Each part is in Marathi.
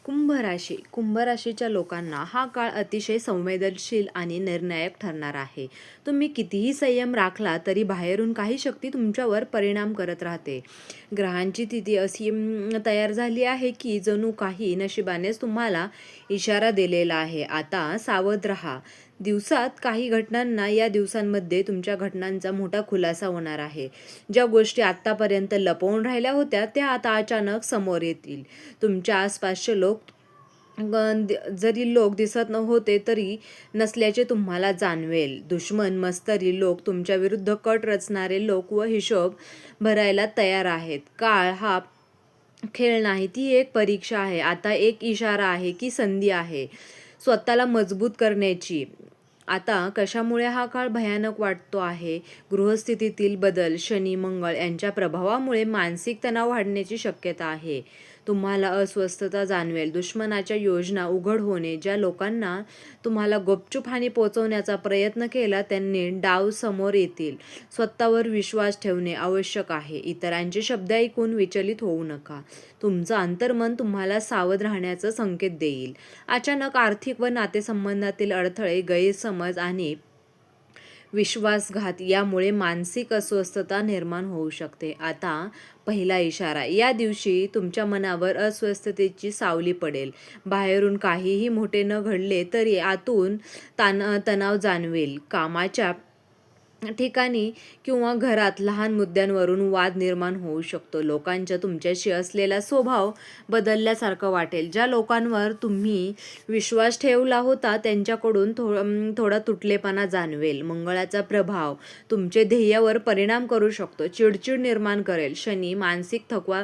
कुंभ राशीच्या लोकांना हा काळ अतिशय संवेदनशील आणि निर्णायक ठरणार आहे. तुम्ही कितीही संयम राखला तरी बाहेरून काही शक्ती तुमच्यावर परिणाम करत राहते. ग्रहांची स्थिती अशी तयार झाली आहे की जणू काही नशिबानेच तुम्हाला इशारा दिलेला आहे. आता सावध राहा. दिवसात काही घटनांना या दिवसांमध्ये तुमच्या घटनांचा मोठा खुलासा होणार आहे. ज्या गोष्टी आत्तापर्यंत लपवून राहिल्या होत्या त्या आता अचानक समोर येतील. तुमच्या आसपासचे जरी लोक दिसत होते तरी नसल्याचे तुम्हाला जाणवेल. दुश्मन मत्सरी लोक, तुमच्या विरुद्ध कट रचणारे लोक व हिशोब भरायला तयार आहेत. काळ हा खेळ नाही, ती एक परीक्षा आहे. आता एक इशारा आहे की संधी आहे स्वतःला मजबूत करण्याची. आता कशामुळे हा काळ भयानक वाटतो आहे? गृहस्थितीतील बदल, शनी मंगळ यांच्या प्रभावामुळे मानसिक तणाव वाढण्याची शक्यता आहे. तुम्हाला अस्वस्थता जाणवेल. दुश्मनाच्या योजना उघड होणे. ज्या लोकांना तुम्हाला गुपचूप हानी पोहोचवण्याचा प्रयत्न केला त्यांनी डाव समोर येतील. स्वतःवर विश्वास ठेवणे आवश्यक आहे. इतरांचे शब्द ऐकून विचलित होऊ नका. तुमचं अंतर्मन तुम्हाला सावध राहण्याचा संकेत देईल. अचानक आर्थिक व नातेसंबंधातील अडथळे, गैरसमज आणि विश्वासघात यामुळे मानसिक अस्वस्थता निर्माण होऊ शकते. आता पहिला इशारा. या दिवशी तुमच्या मनावर अस्वस्थतेची सावली पडेल. बाहेरून काहीही मोठे न घडले तरी आतून तणाव जाणवेल. कामाच्या ठिकाणी किंवा घरात लहान मुद्द्यांवरून वाद निर्माण होऊ शकतो. लोकांचा तुमच्याशी असलेला स्वभाव बदलल्यासारखं वाटेल. ज्या लोकांवर तुम्ही विश्वास ठेवला होता त्यांच्याकडून थोडा तुटलेपणा जाणवेल. मंगळाचा प्रभाव तुमचे ध्येयावर परिणाम करू शकतो. चिडचिड निर्माण करेल. शनी मानसिक थकवा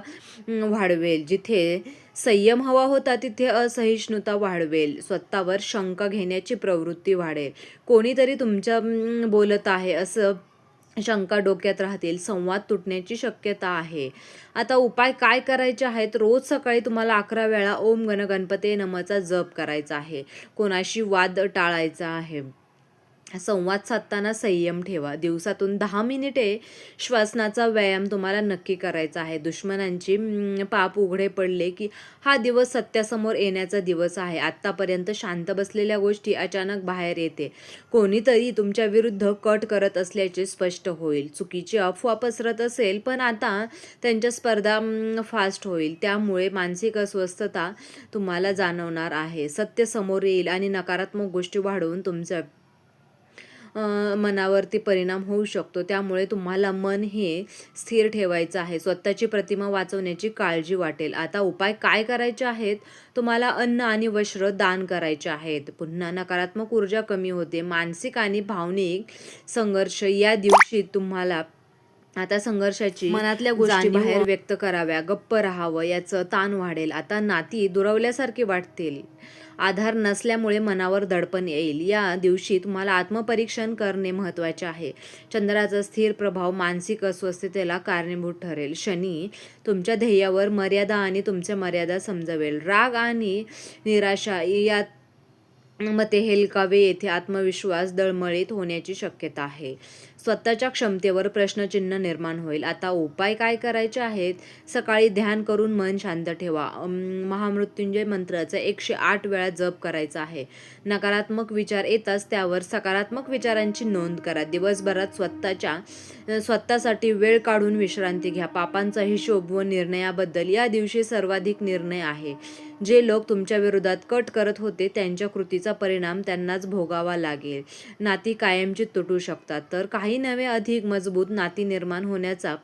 वाढवेल. जिथे संयम हवा होता तिथे असहिष्णुता वाढवेल. स्वतःवर शंका घेण्याची प्रवृत्ती वाढेल. कोणीतरी तुमच्या बोलत आहे असं शंका डोक्यात राहतील. संवाद तुटण्याची शक्यता आहे. आता उपाय काय करायचे आहेत? रोज सकाळी तुम्हाला 11 वेळा ओम गण गणपते नमःचा जप करायचा आहे. कोणाशी वाद टाळायचा आहे. संवाद साधताना संयम ठेवा. दिवसातून 10 मिनिटे श्वासनाचा व्यायाम तुम्हाला नक्की करायचा आहे. दुश्मनांची पाप उघडे पडले की हा दिवस सत्यासमोर येण्याचा दिवस आहे. आत्तापर्यंत शांत बसलेल्या गोष्टी अचानक बाहेर येते. कोणीतरी तुमच्या विरुद्ध कट करत असल्याचे स्पष्ट होईल. चुकीची अफवा पसरत असेल पण आता त्यांच्या स्पर्धा फास्ट होईल. त्यामुळे मानसिक अस्वस्थता तुम्हाला जाणवणार आहे. सत्य समोर येईल आणि नकारात्मक गोष्टी वाढवून तुमच्या मनावरती परिणाम होऊ शकतो. त्यामुळे तुम्हाला मन हे स्थिर ठेवायचं आहे. स्वतःची प्रतिमा वाचवण्याची काळजी वाटेल. आता उपाय काय करायचे आहेत? तुम्हाला अन्न आणि वस्त्र दान करायचे आहेत. पुन्हा नकारात्मक ऊर्जा कमी होते. मानसिक आणि भावनिक संघर्ष या दिवशी तुम्हाला आता संघर्षाची मनातल्या गोष्टी बाहेर व्यक्त कराव्या. गप्प राहावं याचं ताण वाढेल. आता नाती दुरावल्यासारखी वाटतील. आधार नसल्यामुळे मनावर दडपण येईल. या दिवशी तुम्हाला आत्मपरीक्षण करणे महत्त्वाचे आहे. चंद्राचा स्थिर प्रभाव मानसिक अस्वस्थतेला कारणीभूत ठरेल. शनी तुमच्या ध्येयावर मर्यादा आणि तुमच्या मर्यादा समजवेल. राग आणि निराशा या मते हेलकावे. येथे आत्मविश्वास डळमळीत होण्याची शक्यता आहे. स्वतःच्या क्षमतेवर प्रश्नचिन्ह निर्माण होईल. आता उपाय काय करायचे आहेत? सकाळी ध्यान करून मन शांत ठेवा. महामृत्युंजय मंत्राचा 108 वेळा जप करायचा आहे. नकारात्मक विचार येताच त्यावर सकारात्मक विचारांची नोंद करा. दिवसभरात स्वतःसाठी वेळ काढून विश्रांती घ्या. पापांचा हिशोब व निर्णयाबद्दल या दिवशी सर्वाधिक निर्णय आहे. जे लोक तुमच्या विरोधात कट करत होते त्यांच्या कृतीचा परिणाम त्यांनाच भोगावा लागेल. नाती कायमची तुटू शकतात तर काही नवे अधिक मजबूत नाती निर्माण होण्याचा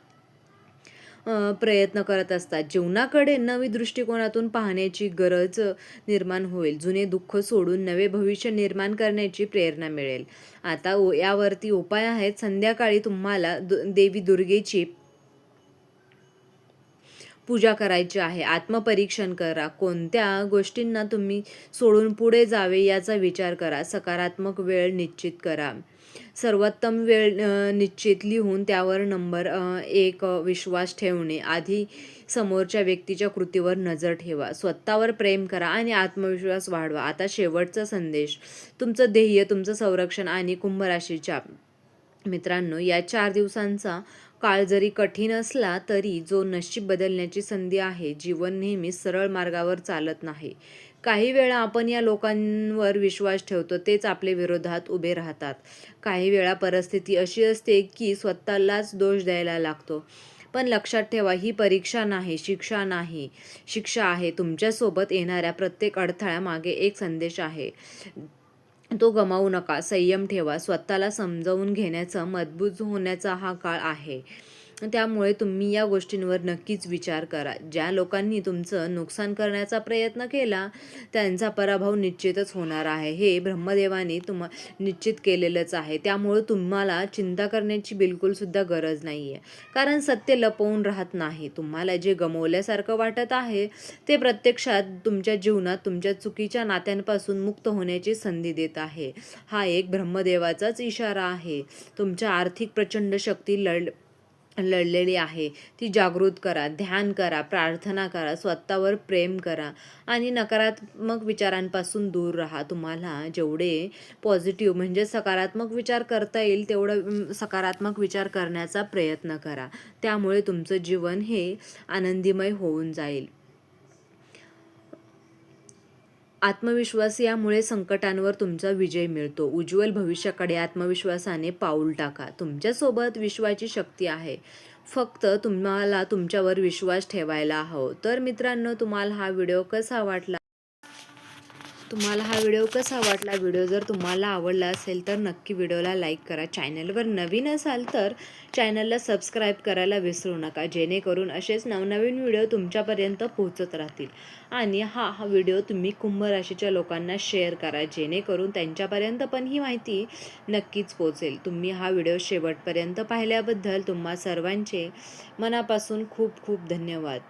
प्रयत्न करत असतात. जीवनाकडे नवी दृष्टिकोनातून पाहण्याची गरज निर्माण होईल. जुने दुःख सोडून नवे भविष्य निर्माण करण्याची प्रेरणा मिळेल. आता यावरती उपाय आहेत. संध्याकाळी तुम्हाला देवी दुर्गेची पूजा करायची आहे. आत्मपरीक्षण करा. कोणत्या गोष्टींना तुम्ही सोडून पुढे जावे याचा विचार करा. सकारात्मक वेळ निश्चित करा. सर्वोत्तम वेळ निश्चित लिहून त्यावर नंबर 1 विश्वास ठेवणे. आधी समोरच्या व्यक्तीच्या कृतीवर नजर ठेवा. स्वतःवर प्रेम करा आणि आत्मविश्वास वाढवा. आता शेवटचा संदेश. तुमचं ध्येय, तुमचं संरक्षण आणि कुंभ राशीच्या मित्रांनो, या 4 दिवसांचा काळ जरी कठीण असला तरी जो नशीब बदलण्याची संधी आहे. जीवन नेहमी सरळ मार्गावर चालत नाही. काही वेळा आपण या लोकांवर विश्वास ठेवतो, तेच आपले विरोधात उभे राहतात. काही वेळा परिस्थिती अशी असते की स्वतःलाच दोष द्यायला लागतो. पण लक्षात ठेवा, ही परीक्षा नाही, शिक्षा आहे. तुमच्यासोबत येणाऱ्या प्रत्येक अडथळ्यामागे एक संदेश आहे. तो गमावू नका. संयम ठेवा. स्वतःला समजावून घेण्याचा, मजबूत होण्याचा हा काळ आहे. त्यामुळे तुम्ही या गोष्टींवर नक्कीच विचार करा. ज्या लोकांनी तुमचं नुकसान करण्याचा प्रयत्न केला, त्यांचा पराभव निश्चितच होणार आहे. हे ब्रह्मदेवाने निश्चित केलेलंच आहे. त्यामुळे तुम्हाला चिंता करण्याची बिलकुलसुद्धा गरज नाही आहे. कारण सत्य लपवून राहत नाही. तुम्हाला जे गमावल्यासारखं वाटत आहे, ते प्रत्यक्षात तुमच्या जीवनात तुमच्या चुकीच्या नात्यांपासून मुक्त होण्याची संधी देत आहे. हा एक ब्रह्मदेवाचाच इशारा आहे. तुमच्या आर्थिक प्रचंड शक्ती लढलेली आहे, ती जागृत करा. ध्यान करा, प्रार्थना करा, स्वतःवर प्रेम करा आणि नकारात्मक विचारांपासून दूर राहा. तुम्हाला जेवढे पॉझिटिव्ह म्हणजे सकारात्मक विचार करता येईल तेवढं सकारात्मक विचार करण्याचा प्रयत्न करा. त्यामुळे तुमचं जीवन हे आनंदीमय होऊन जाईल. आत्मविश्वास यामुळे संकटांवर तुमचा विजय मिळतो. उज्ज्वल भविष्याकडे आत्मविश्वासाने पाऊल टाका. तुमच्यासोबत विश्वाची शक्ती आहे. फक्त तुम्हाला तुमच्यावर विश्वास ठेवायला हवं. तर मित्रांनो, तुम्हाला हा व्हिडिओ कसा वाटला? व्हिडिओ जर तुम्हाला आवडला असेल तर नक्की व्हिडिओला लाईक करा. चॅनलवर नवीन असाल तर चॅनलला सबस्क्राईब करायला विसरू नका, जेणेकरून असेच नवनवीन व्हिडिओ तुमच्यापर्यंत पोहोचत राहतील. आणि हा व्हिडिओ तुम्ही कुंभ राशीच्या लोकांना शेअर करा, जेणेकरून त्यांच्यापर्यंत पण ही माहिती नक्कीच पोहोचेल. तुम्ही हा व्हिडिओ शेवटपर्यंत पाहिल्याबद्दल तुम्हा सर्वांचे मनापासून खूप खूप धन्यवाद.